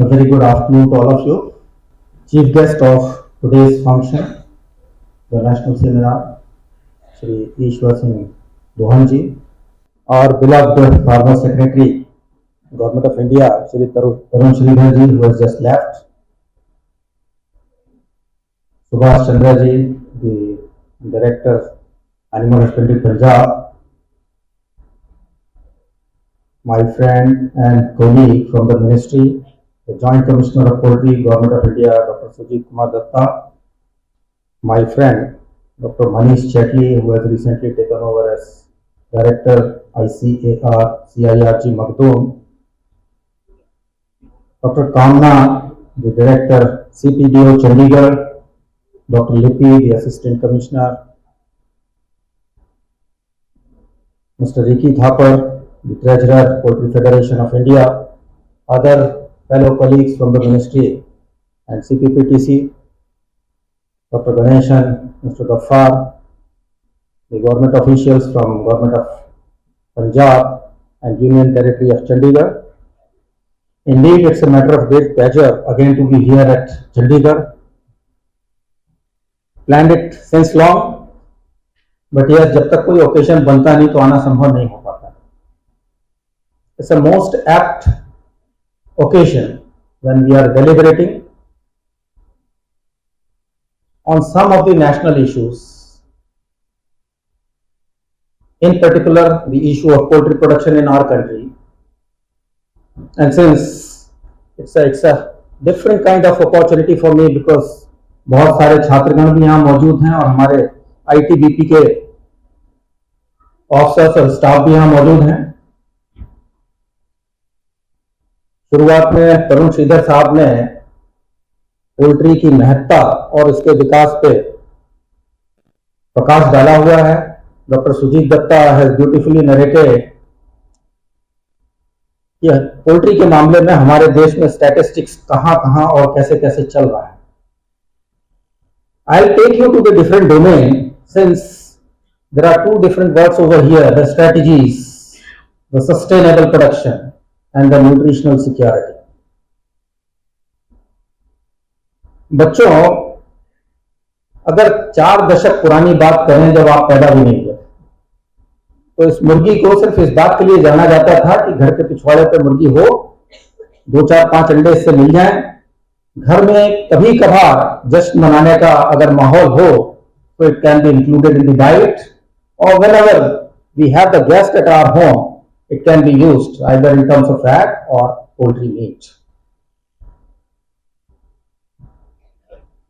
A very good afternoon to all of you. Chief guest of today's function, the national seminar, Shri Ishwar Singh Dohan ji, our beloved former secretary, Government of India, Shri Tarun Sridhar ji, who has just left, Subhash Chandra ji, the Director, Animal Husbandry Punjab, my friend and colleague from the Ministry, the Joint Commissioner of Poultry, Government of India, Dr. Sujit Kumar Datta, my friend, Dr. Manish Chetli, who has recently taken over as Director, ICAR, CIRG Magdoum, Dr. Kamna, the Director, CPDO Chandigarh, Dr. Lipi, the Assistant Commissioner, Mr. Ricky Thapar, the Treasurer, Poultry Federation of India, other fellow colleagues from the Ministry and CPPTC, Dr. Ganeshan, Mr. Ghaffar, the government officials from Government of Punjab and Union Territory of Chandigarh. Indeed, it's a matter of great pleasure again to be here at Chandigarh. Planned it since long, but yes, जब तक कोई occasion बनता नहीं तो आना संभव नहीं हो पाता. It's a most apt occasion when we are deliberating on some of the national issues, in particular the issue of poultry production in our country. And since it's a different kind of opportunity for me because बहुत सारे छात्रगण भी यहाँ मौजूद हैं और हमारे ITBP के officers और स्टाफ भी यहाँ मौजूद हैं. शुरुआत में तरुण श्रीधर साहब ने पोल्ट्री की महत्ता और इसके विकास पे प्रकाश डाला हुआ है. Doctor Sujit Datta has beautifully narrated कि पोल्ट्री के मामले में हमारे देश में स्टैटिस्टिक्स कहां और कैसे कैसे चल रहा है. I will take you to the different domain since there are two different words over here, the strategies, the sustainable production and the nutritional security. बच्चों, अगर 4 दशक पुरानी बात करें जब आप पैदा भी नहीं हुए तो इस मुर्गी को सिर्फ इस बात के लिए जाना जाता था कि घर के पिछवाड़े पे मुर्गी हो, 2, 4, 5 अंडे इससे मिल जाएं. घर में कभी कभार जश्न मनाने का अगर माहौल हो तो it can be included in the diet, और whenever we have the guest at our home, it can be used either in terms of fat or poultry meat.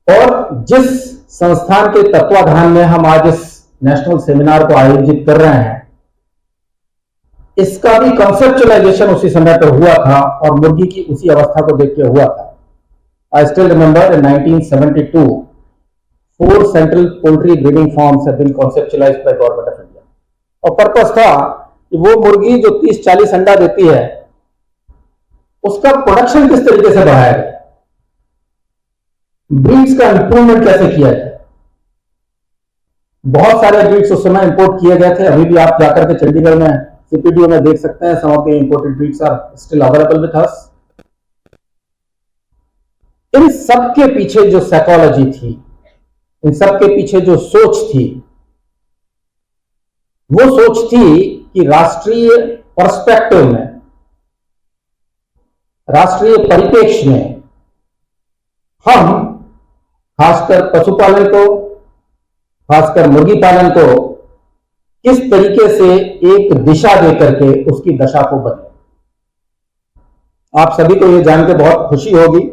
और जिस संस्थान के तत्वाधान में हम आज इस नेशनल सेमिनार को आयोजित कर रहे हैं, इसका भी कंसेप्चुअलाइजेशन उसी समय पर हुआ था और मुर्गी की उसी अवस्था को देख के हुआ था. I still remember in 1972, 4 central poultry breeding farms have been conceptualized by Government of India. और पर्पस था कि वो मुर्गी जो 30-40 अंडा देती है उसका प्रोडक्शन किस तरीके से बढ़ाया जाए, ब्रीड्स का इंप्रूवमेंट कैसे किया जाए. बहुत सारे ब्रीड्स उस समय इंपोर्ट किए गए थे. अभी भी आप जाकर के चंडीगढ़ में CPDO में देख सकते हैं, some of the imported breeds are still available with us. इन सब के पीछे जो साइकोलॉजी थी, इन सब के पीछे जो सोच थी, वो सोच थी कि राष्ट्रीय पर्सपेक्टिव में, राष्ट्रीय परिप्रेक्ष्य में हम खासकर पशुपालन को, खासकर मुर्गी पालन को किस तरीके से एक दिशा देकर के उसकी दशा को बदले. आप सभी को यह जान के बहुत खुशी होगी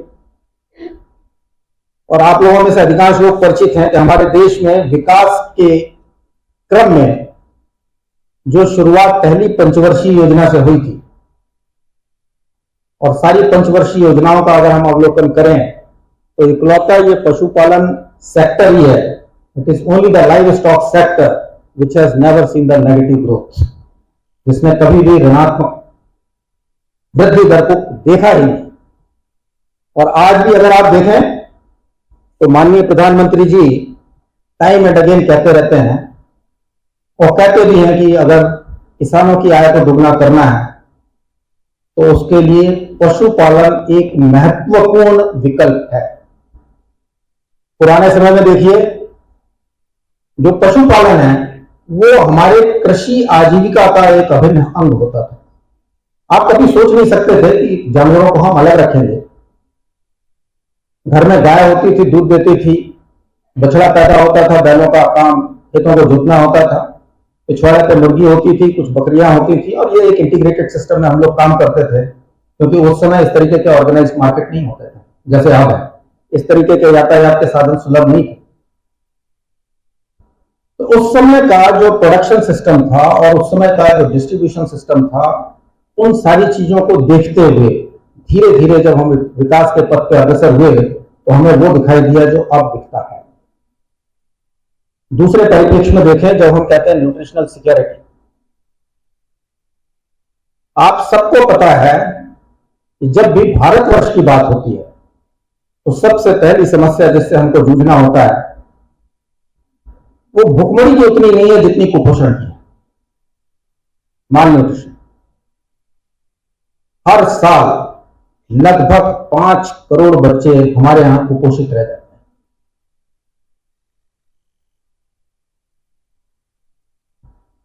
और आप लोगों में से अधिकांश लोग परिचित हैं कि हमारे देश में विकास के क्रम में जो शुरुआत पहली पंचवर्षीय योजना से हुई थी, और सारी पंचवर्षीय योजनाओं का अगर हम अवलोकन करें तो इकलौता ये पशुपालन सेक्टर ही है. It is only the live stock sector which has never seen the negative growth, जिसने कभी भी ऋणात्मक वृद्धि दर को देखा ही नहीं. और आज भी अगर आप देखें तो माननीय प्रधानमंत्री जी टाइम एंड अगेन कहते रहते हैं और कहते भी हैं कि अगर किसानों की आय को दुगना करना है तो उसके लिए पशुपालन एक महत्वपूर्ण विकल्प है। पुराने समय में देखिए, जो पशुपालन है वो हमारे कृषि आजीविका का एक अभिन्न अंग होता था। आप कभी सोच नहीं सकते थे कि जानवरों को हम अलग रखेंगे। घर में गाय होती थी, दूध देती थी, बछड़ा पैदा होता था, बैलों का काम खेतों को जोतना होता था, पिछवाड़े पे मुर्गी होती थी, कुछ बकरियां होती थी, और ये एक इंटीग्रेटेड सिस्टम में हम लोग काम करते थे, क्योंकि उस समय इस तरीके के ऑर्गेनाइज मार्केट नहीं होते थे जैसे अब है। इस तरीके के यातायात के साधन सुलभ नहीं थे। तो उस समय का जो प्रोडक्शन सिस्टम था और उस समय का जो डिस्ट्रीब्यूशन सिस्टम था, उन सारी चीजों को देखते हुए धीरे धीरे जब हम विकास के पथ पर अग्रसर हुए तो हमें वो दिखाई दिया जो अब दिखता है। दूसरे परिप्रेक्ष्य में देखें, जब हम कहते हैं न्यूट्रिशनल सिक्योरिटी, आप सबको पता है कि जब भी भारतवर्ष की बात होती है तो सबसे पहली समस्या जिससे हमको जूझना होता है वो भुखमरी की उतनी नहीं है जितनी कुपोषण की है, माल न्यूट्रिशन। हर साल लगभग 5 करोड़ बच्चे हमारे यहां कुपोषित रह जाते हैं।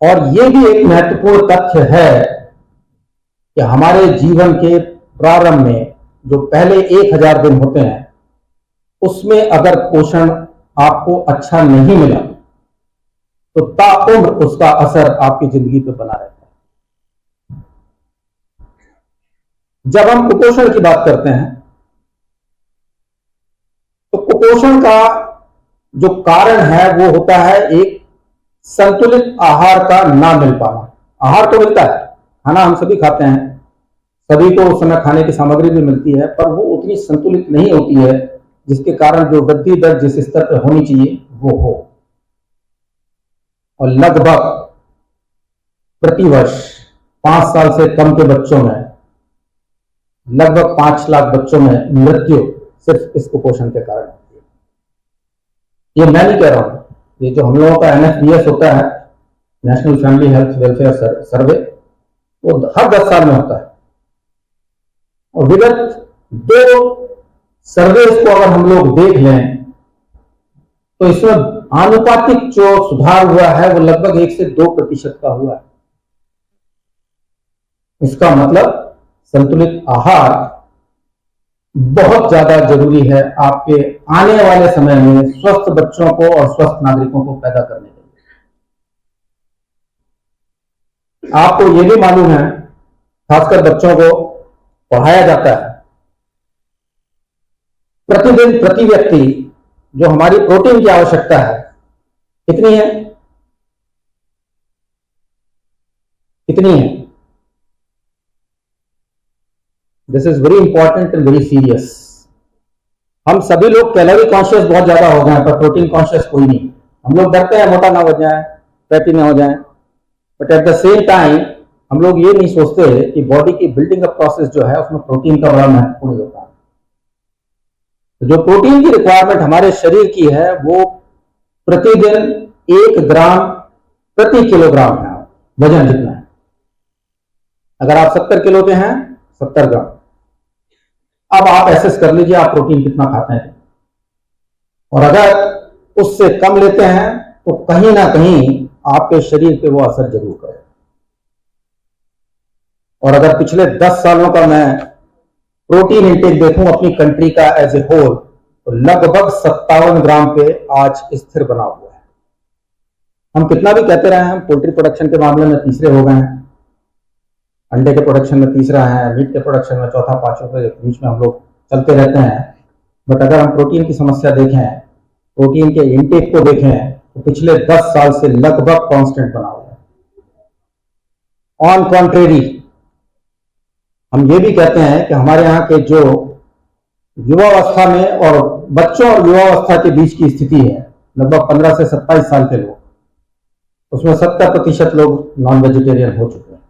और यह भी एक महत्वपूर्ण तथ्य है कि हमारे जीवन के प्रारंभ में जो पहले 1000 दिन होते हैं उसमें अगर पोषण आपको अच्छा नहीं मिला तो ताउम्र उसका असर आपकी जिंदगी पे बना रहता है। जब हम कुपोषण की बात करते हैं तो कुपोषण का जो कारण है वो होता है एक संतुलित आहार का ना मिल पाना। आहार तो मिलता है, खाना हम सभी खाते हैं, सभी को उस समय खाने की सामग्री भी मिलती है, पर वो उतनी संतुलित नहीं होती है जिसके कारण जो वृद्धि दर जिस स्तर पर होनी चाहिए वो हो। और लगभग प्रतिवर्ष 5 साल से कम के बच्चों में लगभग 5 लाख बच्चों में मृत्यु सिर्फ इस कुपोषण के कारण होती है। ये मैं नहीं कह रहा हूं, ये जो हम लोगों का NFVS होता है, नेशनल फैमिली हेल्थ वेलफेयर सर्वे, वो हर 10 साल में होता है। और विगत 2 सर्वे को अगर हम लोग देख लें तो इसमें आनुपातिक जो सुधार हुआ है वो लगभग 1 से 2% का हुआ है। इसका मतलब संतुलित आहार बहुत ज्यादा जरूरी है आपके आने वाले समय में स्वस्थ बच्चों को और स्वस्थ नागरिकों को पैदा करने के लिए। आपको यह भी मालूम है, खासकर बच्चों को पढ़ाया जाता है, प्रतिदिन प्रति व्यक्ति जो हमारी प्रोटीन की आवश्यकता है कितनी है? कितनी है? This is very important and very serious. हम सभी लोग कैलोरी कॉन्शियस बहुत ज्यादा हो गए हैं, पर प्रोटीन कॉन्शियस कोई नहीं। हम लोग डरते हैं मोटा ना हो जाए, फैटी ना हो जाए, but at the same time हम लोग ये नहीं सोचते कि बॉडी की बिल्डिंग अप प्रोसेस जो है उसमें प्रोटीन का बड़ा महत्वपूर्ण योगदान है। जो प्रोटीन की रिक्वायरमेंट हमारे शरीर की है वो प्रतिदिन 1 ग्राम प्रति किलोग्राम है, वजन जितना है। अगर आप 70 किलो के हैं, 70 ग्राम। अब आप एसेस कर लीजिए आप प्रोटीन कितना खाते हैं, और अगर उससे कम लेते हैं तो कहीं ना कहीं आपके शरीर पे वो असर जरूर करेगा। और अगर पिछले 10 सालों का मैं प्रोटीन इंटेक देखूं अपनी कंट्री का एज ए होल, तो लगभग 57 ग्राम पे आज स्थिर बना हुआ है। हम कितना भी कहते रहे, हम पोल्ट्री प्रोडक्शन के मामले में तीसरे हो गए हैं, अंडे के प्रोडक्शन में तीसरा है, मीट के प्रोडक्शन में चौथा, पांचों के बीच में हम लोग चलते रहते हैं। बट अगर हम प्रोटीन की समस्या देखें, प्रोटीन के इंटेक को देखें, तो पिछले 10 साल से लगभग कांस्टेंट बना हुआ है। ऑन कॉन्ट्रेरी हम ये भी कहते हैं कि हमारे यहाँ के जो युवावस्था में और बच्चों और युवावस्था के बीच की स्थिति है, लगभग 15 से 27 साल के लोग, उसमें 70% लोग नॉन वेजिटेरियन हो चुके हैं।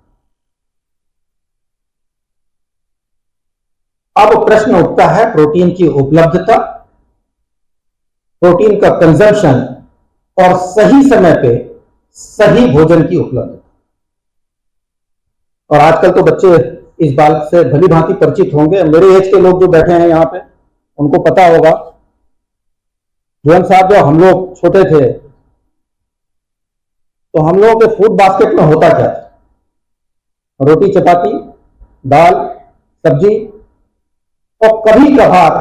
अब प्रश्न उठता है प्रोटीन की उपलब्धता, प्रोटीन का कंजम्पशन और सही समय पे सही भोजन की उपलब्धता। और आजकल तो बच्चे इस बात से भली भांति परिचित होंगे। मेरे एज के लोग जो बैठे हैं यहाँ पे उनको पता होगा, जुएल साहब जब हम लोग छोटे थे तो हम लोगों के फूड बास्केट में होता क्या था? रोटी, चपाती, दाल, सब्जी और कभी कभार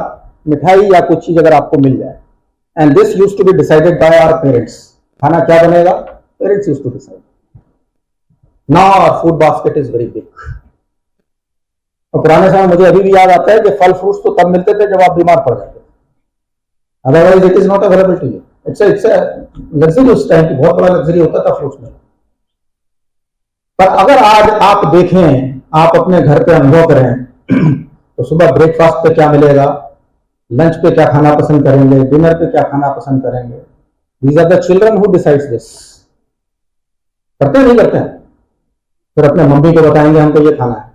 मिठाई या कुछ चीज अगर आपको मिल जाए। And this used to be decided by our parents. खाना क्या बनेगा, parents used to decide. Now our food basket is very big. और पुराने समय मुझे अभी भी याद आता है कि फल फ्रूट्स तो तब मिलते थे जब आप बीमार पड़ जाते थे, otherwise it is not available to you. It's luxury उस टाइम की, बहुत बड़ा लग्जरी होता था फ्रूट्स में। पर अगर आज आप देखें, आप अपने घर पे अनुभव करें तो सुबह ब्रेकफास्ट पे क्या मिलेगा, लंच पे क्या खाना पसंद करेंगे, डिनर पे क्या खाना पसंद करेंगे। These are the children who decides this. करते नहीं करते हैं, फिर अपने मम्मी को बताएंगे हमको ये खाना है।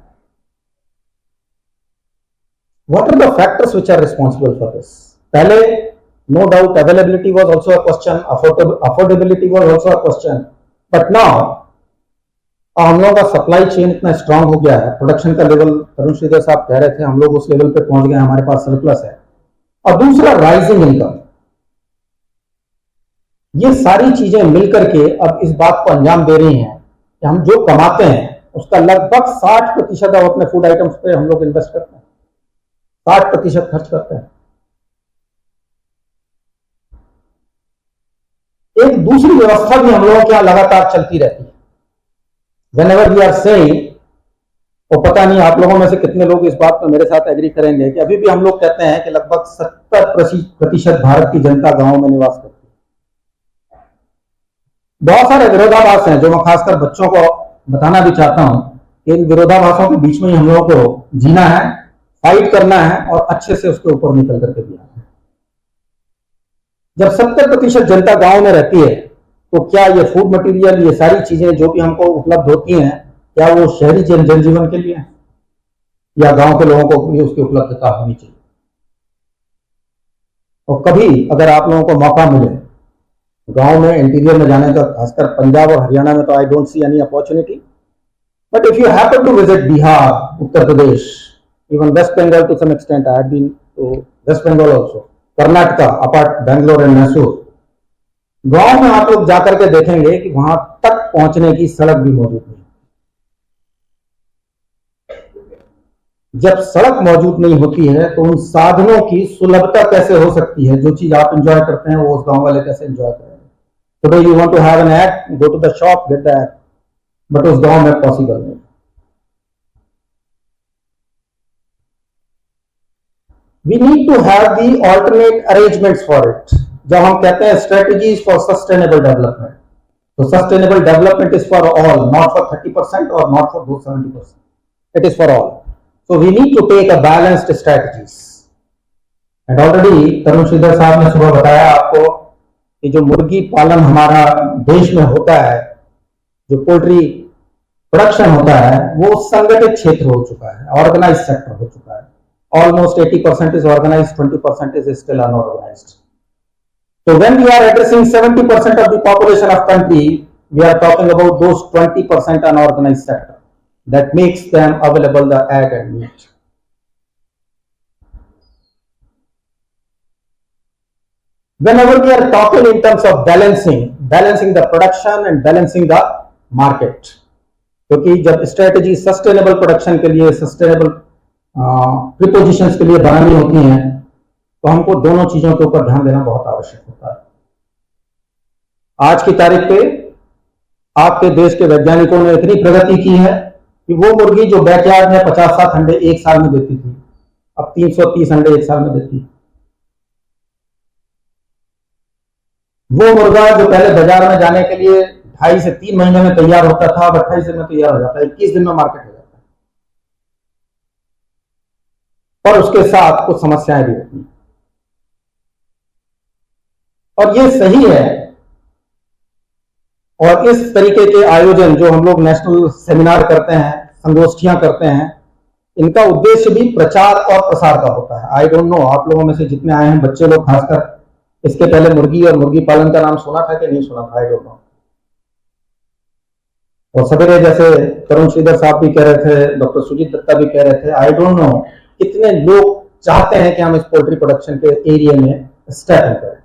What are the factors which are responsible for this? पहले no doubt availability was also a question, affordability was also a question, but now हम लोगों का सप्लाई चेन इतना स्ट्रांग हो गया है, प्रोडक्शन का लेवल, तरुण श्रीधर साहब कह रहे थे हम लोग उस लेवल पे पहुंच गए, हमारे पास सरप्लस है। और दूसरा राइजिंग इनकम, ये सारी चीजें मिलकर के अब इस बात को अंजाम दे रही हैं कि हम जो कमाते हैं उसका लगभग 60% अब अपने फूड आइटम्स पे हम लोग इन्वेस्ट करते हैं, 60% खर्च करते हैं। एक दूसरी व्यवस्था भी हम लोगों के यहां लगातार चलती रहती है। Whenever we are saying, और पता नहीं आप लोगों में से कितने लोग इस बात पर मेरे साथ एग्री करेंगे कि अभी भी हम लोग कहते हैं कि लगभग 70% भारत की जनता गांवों में निवास करती है। बहुत सारे विरोधाभास हैं जो मैं खासकर बच्चों को बताना भी चाहता हूं कि इन विरोधाभासों के बीच में ही हम लोगों को जीना है, फाइट करना है और अच्छे से उसके ऊपर निकल करके भी आना है। जब 70% जनता गांव में रहती है तो क्या ये फूड मटेरियल, ये सारी चीजें जो भी हमको उपलब्ध होती हैं, क्या वो शहरी जनजीवन के लिए है या गांव के लोगों को भी उसकी उपलब्धता होनी चाहिए? और कभी अगर आप लोगों को मौका मिले गांव में, इंटीरियर में जाने का, खासकर पंजाब और हरियाणा में, तो I don't see any opportunity, but if you happen to visit Bihar, Uttar Pradesh, even West Bengal to some extent, I had been to West Bengal also, Karnataka, apart Bangalore and Mysore, गांव में आप लोग जाकर के देखेंगे कि वहां तक पहुंचने की सड़क भी मौजूद नहीं। जब सड़क मौजूद नहीं होती है तो उन साधनों की सुलभता कैसे हो सकती है? जो चीज आप एंजॉय करते हैं वो उस गांव वाले कैसे एंजॉय करेंगे? Today you want to have an egg, go to the shop, get the egg, but उस गांव में पॉसिबल नहीं। We need to have the alternate arrangements for it. जब हम कहते हैं strategies for sustainable development, तो sustainable development is for all, not for 30% or not for those 70%. It is for all. So we need to take a balanced strategies. And already तरुण श्रीधर साहब ने सुबह बताया आपको कि जो मुर्गी पालन हमारा देश में होता है, जो पोल्ट्री प्रोडक्शन होता है, वो संगठित क्षेत्र हो चुका है, ऑर्गेनाइज सेक्टर हो चुका है। Almost 80% is organized, 20% is still unorganized. So when we are addressing 70% of the population of country, we are talking about those 20% unorganized sector that makes them available the egg and meat. Whenever we are talking in terms of balancing the production and balancing the market, क्योंकि जब strategy sustainable production के लिए, sustainable prepositions के लिए बनानी होती हैं तो हमको दोनों चीजों के ऊपर ध्यान देना बहुत आवश्यक होता है। आज की तारीख पे आपके देश के वैज्ञानिकों ने इतनी प्रगति की है कि वो मुर्गी जो बैकयार्ड में 50-60 अंडे एक साल में देती थी, अब 330 अंडे एक साल में देती है। वो मुर्गा जो पहले बाजार में जाने के लिए 2.5 से 3 महीने में तैयार होता था, अब 28 दिन में तैयार हो जाता है, 21 दिन में मार्केट हो जाता है। और उसके साथ कुछ समस्याएं भी होती हैं, और ये सही है। और इस तरीके के आयोजन जो हम लोग नेशनल सेमिनार करते हैं, संगोष्ठियां करते हैं, इनका उद्देश्य भी प्रचार और प्रसार का होता है। आई डोंट नो आप लोगों में से जितने आए हैं, बच्चे लोग खासकर, इसके पहले मुर्गी और मुर्गी पालन का नाम सुना था कि नहीं सुना था? I don't know. और सवेरे जैसे तरुण श्रीधर साहब भी कह रहे थे, डॉक्टर सुजीत दत्ता भी कह रहे थे, आई डोंट नो कितने लोग चाहते हैं कि हम इस पोल्ट्री प्रोडक्शन के एरिया में स्टेप इन करें।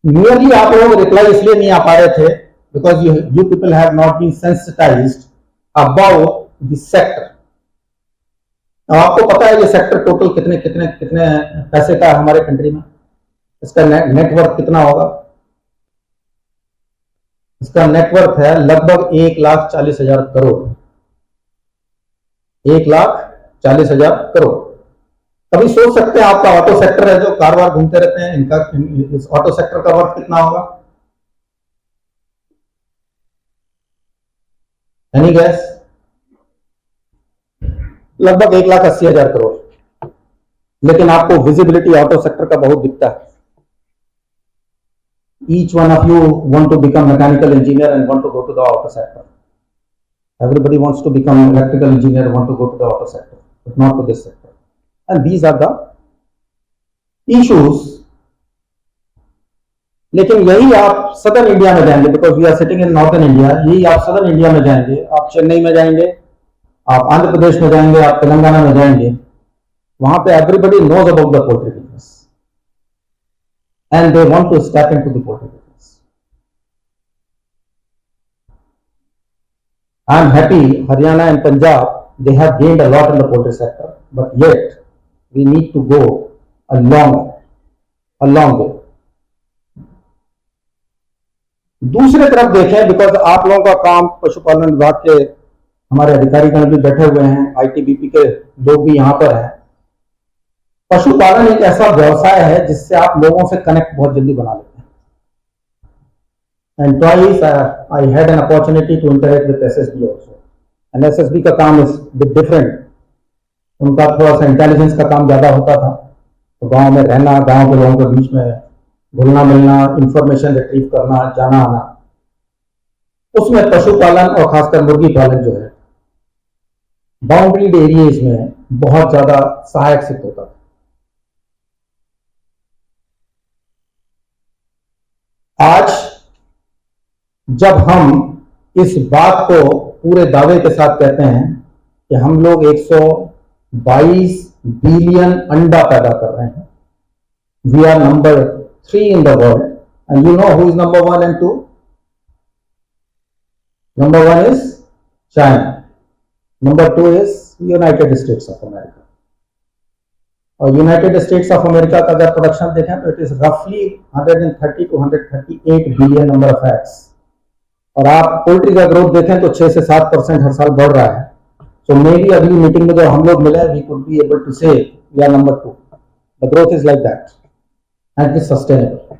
नियरली आप लोग रिप्लाई इसलिए नहीं आ पा रहे थे because you people have not been sensitized about the sector. अब आपको पता है ये सेक्टर टोटल कितने कितने कितने पैसे का है हमारे कंट्री में, इसका नेटवर्क कितना होगा? इसका नेटवर्क है लगभग 1,40,000 करोड़। 1,40,000 करोड़। कभी सोच सकते हैं आपका ऑटो सेक्टर है जो कार वार घूमते रहते हैं, इनका इस ऑटो सेक्टर का वर्थ कितना होगा? Any gas? लगभग 1,80,000 करोड़। लेकिन आपको विजिबिलिटी ऑटो सेक्टर का बहुत दिखता है। Each one of you want to become mechanical engineer and want to go to the auto sector. Everybody wants to become electrical engineer, want to go to the auto sector, but not to this sector. And these are the issues. लेकिन यही आप southern India में जाएंगे, because we are sitting in northern India, यही आप southern India में जाएंगे, आप चेन्नई में जाएंगे, आप आंध्र प्रदेश में जाएंगे, आप तेलंगाना में जाएंगे, वहां पे everybody knows about the poultry business and they want to step into the poultry business. I am happy Haryana and Punjab, they have gained a lot in the poultry sector, but yet we need to go a long way. दूसरे तरफ देखें, because आप लोगों का काम पशुपालन विभाग के हमारे अधिकारीगण भी बैठे हुए हैं, आईटीबीपी के लोग भी यहां पर हैं। पशुपालन एक ऐसा व्यवसाय है जिससे आप लोगों से कनेक्ट बहुत जल्दी बना लेते हैं। And twice I had an opportunity to interact with SSB also, and SSB का काम इज बिट डिफरेंट। उनका थोड़ा सा इंटेलिजेंस का काम ज्यादा होता था, तो गांव में रहना, गांव के लोगों के बीच में घुलना मिलना, इंफॉर्मेशन रिट्रीव करना, जाना आना, उसमें पशुपालन और खासकर मुर्गी पालन जो है बाउंड्रीड एरियाज में बहुत ज्यादा सहायक सिद्ध होता था। आज जब हम इस बात को पूरे दावे के साथ कहते हैं कि हम लोग 122 बिलियन अंडा पैदा कर रहे हैं, we are number 3 in the world, and you know who is number 1 and 2? Number 1 is China, number 2 is United States of America. और यूनाइटेड स्टेट्स ऑफ अमेरिका का अगर प्रोडक्शन देखें तो इट इज रफली 130 to 138 billion number of eggs. और आप poultry का growth देखें तो 6 से 7% हर साल बढ़ रहा है। सो मे बी अगली मीटिंग में जब हम लोग मिले, we could be able to say we are number 2। The growth is like that and it is sustainable.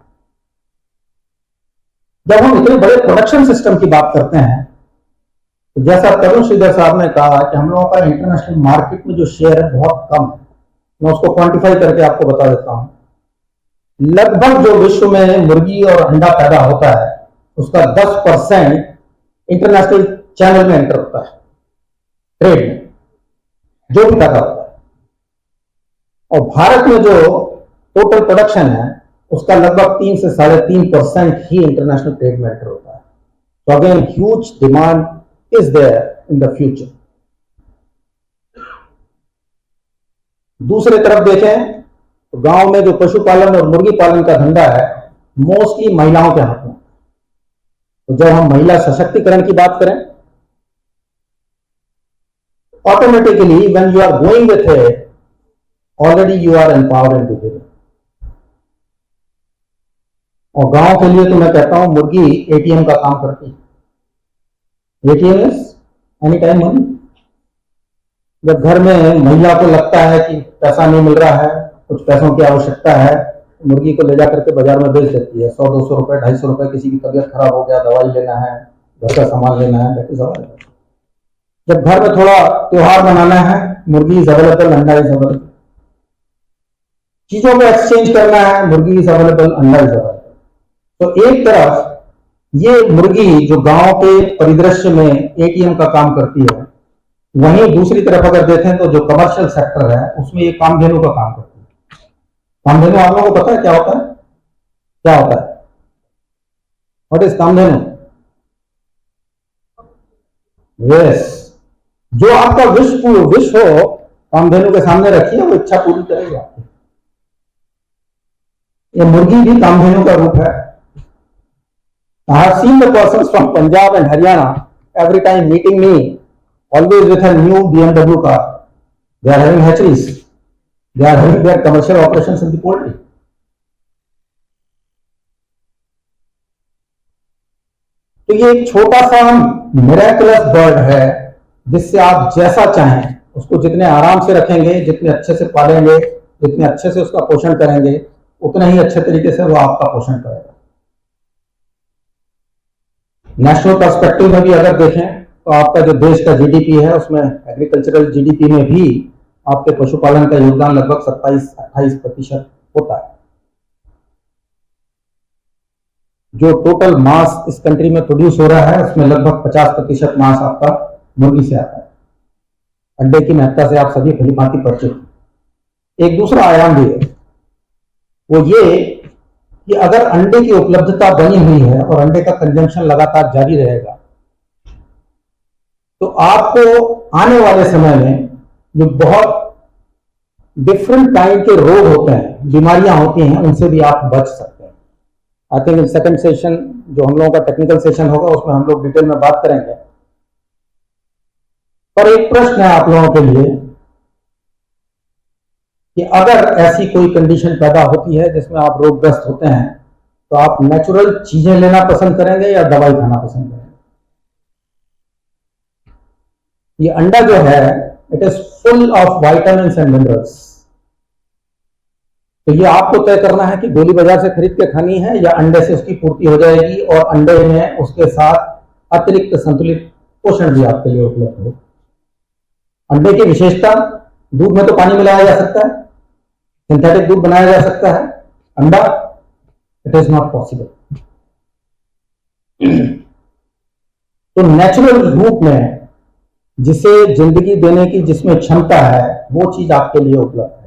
जब हम इतने बड़े प्रोडक्शन सिस्टम की बात करते हैं, तो जैसा तरुण श्रीधर साहब ने कहा कि हम लोगों का इंटरनेशनल मार्केट में जो शेयर है बहुत कम है। मैं उसको क्वांटिफाई करके आपको बता देता हूं। लगभग जो विश्व में मुर्गी और अंडा पैदा होता है उसका 10% इंटरनेशनल चैनल में एंटर होता है, ट्रेड में जो भी पैदा होता है। और भारत में जो टोटल प्रोडक्शन है उसका लगभग 3 से 3.5% ही इंटरनेशनल ट्रेड में एंटर होता है। तो again huge demand is there in the future. दूसरे तरफ देखें तो गांव में जो पशुपालन और मुर्गी पालन का धंधा है मोस्टली महिलाओं के हाथ में। तो जब हम महिला सशक्तिकरण की बात करें, automatically when you are going with it, already you are empowering the women. और गांव के लिए तो मैं कहता हूं मुर्गी एटीएम का काम करती है। ATM is any time money. जब घर में महिला को लगता है कि पैसा नहीं मिल रहा है, कुछ पैसों की आवश्यकता है, मुर्गी को ले जाकर के बाजार में बेच देती है। 100-200 रुपए, 250 रुपए, किसी की तबीयत खराब हो गया, दवाई लेना है, घर का सामान लेना है, दैट इज अवेलेबल। जब घर में थोड़ा त्योहार मनाना है, मुर्गी इज अवेलेबल, अंडा इज अवेलेबल। चीजों को एक्सचेंज करना है, मुर्गी इज अवेलेबल, अंडा इज अवेलेबल। तो एक तरफ ये मुर्गी जो गांव के परिदृश्य में एटीएम का काम करती है, वहीं दूसरी तरफ अगर देखें तो जो कमर्शियल सेक्टर है उसमें ये कामधेनु का काम करती है। कामधेनु आप लोगों को पता है क्या होता है? क्या होता है? What is Kamdhenu? यस, जो आपका विश हो कामधेनु के सामने रखिए, वो इच्छा पूरी करेगी आपकी। ये मुर्गी भी कामधेनु का रूप है। I have seen the persons from Punjab and Haryana every time meeting me, always with a new BMW car. They are having hatcheries. They are having their commercial operations in the poultry. तो ये एक छोटा सा miracles bird है, जिससे आप जैसा चाहें उसको जितने आराम से रखेंगे, जितने अच्छे से पालेंगे, जितने अच्छे से उसका पोषण करेंगे, उतना ही अच्छे तरीके से वो आपका पोषण करेगा। नेशनल पर्सपेक्टिव में भी अगर देखें तो आपका जो देश का जीडीपी है, उसमें एग्रीकल्चरल जीडीपी में भी आपके पशुपालन का योगदान लगभग 27-28% होता है। जो टोटल मास इस कंट्री में प्रोड्यूस हो रहा है, उसमें लगभग 50% मास आपका मुर्गी से आता है। अंडे की महत्ता से आप सभी भली भांति परिचित। एक दूसरा आयाम भी है, वो ये कि अगर अंडे की उपलब्धता बनी हुई है और अंडे का कंजम्पशन लगातार जारी रहेगा, तो आपको आने वाले समय में जो बहुत डिफरेंट काइंड के रोग होते हैं, बीमारियां होती हैं, उनसे भी आप बच सकते हैं। I think in second session जो हम लोगों का टेक्निकल सेशन होगा, उसमें हम लोग डिटेल में बात करेंगे। पर एक प्रश्न है आप लोगों के लिए कि अगर ऐसी कोई कंडीशन पैदा होती है जिसमें आप रोगग्रस्त होते हैं, तो आप नेचुरल चीजें लेना पसंद करेंगे या दवाई खाना पसंद करेंगे? ये अंडा जो है, it is full of vitamins and minerals. तो ये आपको तय करना है कि गोली बाजार से खरीद के खानी है या अंडे से उसकी पूर्ति हो जाएगी और अंडे में उसके साथ अतिरिक्त संतुलित पोषण भी आपके लिए उपलब्ध हो। अंडे की विशेषता, दूध में तो पानी मिलाया जा सकता है, सिंथेटिक दूध बनाया जा सकता है। अंडा, इट इज नॉट पॉसिबल। तो नेचुरल रूप में जिसे जिंदगी देने की जिसमें क्षमता है, वो चीज आपके लिए उपलब्ध है।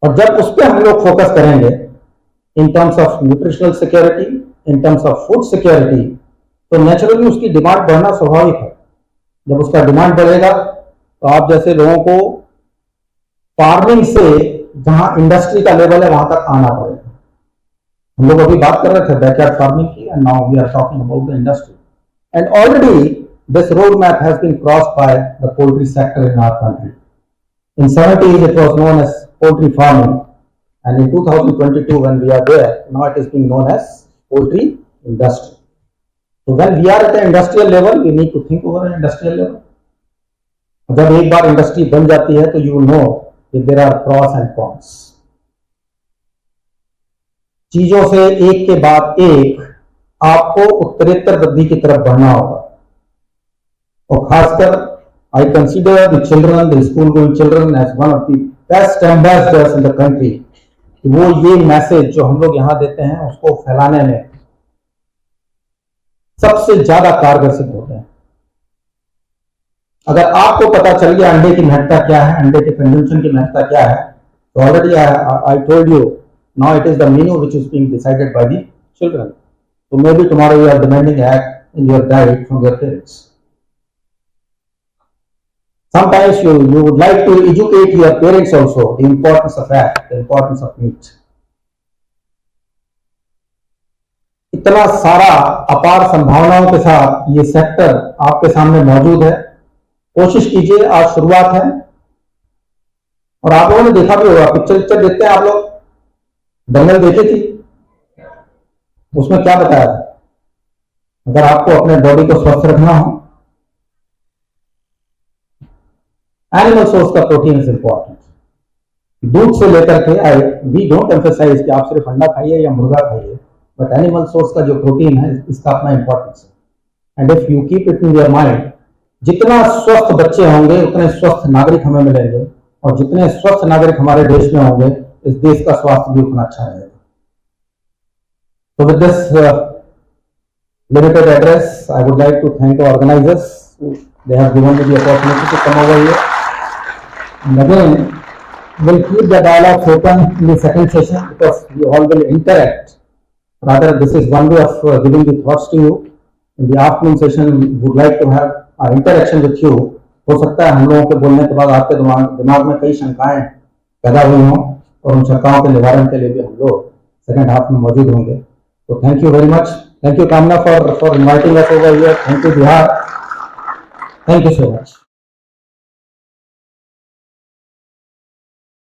और जब उस पर हम लोग फोकस करेंगे in terms of nutritional security, in terms of food security, तो नेचुरली उसकी डिमांड बढ़ना स्वाभाविक है। जब उसका डिमांड बढ़ेगा तो आप जैसे लोगों को फार्मिंग से जहां इंडस्ट्री का लेवल है वहां तक आना पड़ेगा। हम लोग अभी बात कर रहे थे बैकयार्ड फार्मिंग की, and now we are talking about the industry. And already this road map has been crossed by the poultry sector in our country. In 70s it was known as poultry farming, and in 2022 when we are there, now it is being known as poultry industry. So when we are at the industrial level, we need to think over an industrial level. जब एक बार industry बन जाती है तो you know कि there are pros and cons. चीजों से एक के बाद एक आपको उत्तरोत्तर वृद्धि की तरफ बढ़ना होगा। और खासकर I consider the children, the school-going children, as one of the best ambassadors in the country. वो ये मैसेज जो हम लोग यहाँ देते हैं उसको फैलाने में सबसे ज्यादा कारगर सिद्ध होते हैं। अगर आपको पता चल गया अंडे की महत्ता क्या है, अंडे के कंजम्पशन की महत्ता क्या है, तो already I told you now it is the menu which is being decided by the children. So maybe tomorrow you are demanding egg in your diet from your parents. Sometimes you would like to educate your parents also the importance of egg, the importance of meat. इतना सारा अपार संभावनाओं के साथ ये sector आपके सामने मौजूद है। कोशिश कीजिए, आज शुरुआत है। और आप लोगों ने देखा भी होगा, पिक्चर देखते हैं आप लोग, दंगल देखी थी, उसमें क्या बताया था? अगर आपको अपने बॉडी को स्वस्थ रखना हो, एनिमल सोर्स का प्रोटीन इज इंपॉर्टेंट। दूध से लेकर के वी डोंट एम्फेसाइज कि आप सिर्फ अंडा खाइए या मुर्गा खाइए, बट एनिमल सोर्स का जो प्रोटीन है इसका अपना इंपॉर्टेंस है। And if you keep it in your mind, जितना स्वस्थ बच्चे होंगे उतने स्वस्थ नागरिक हमें मिलेंगे, और जितने स्वस्थ नागरिक हमारे देश में होंगे, इस देश का स्वास्थ्य भी उतना अच्छा रहेगा। So with this limited address, I would like to thank the organizers. They have given me the opportunity to come over here. And again, we'll keep the dialogue open in the second session because we all will interact Rather, this is one way of giving the thoughts to you. In the afternoon session, we would like to have our interaction with you. हो सकता है हम लोगों के बोलने के बाद आपके दिमाग में कई शंकाएं पैदा हुई हों, और उन शंकाओं के निवारण के लिए भी हम लोग सेकंड हाफ में मौजूद होंगे. तो thank you very much. Thank you Kamna for inviting us over here. Thank you Bihar. Thank you so much.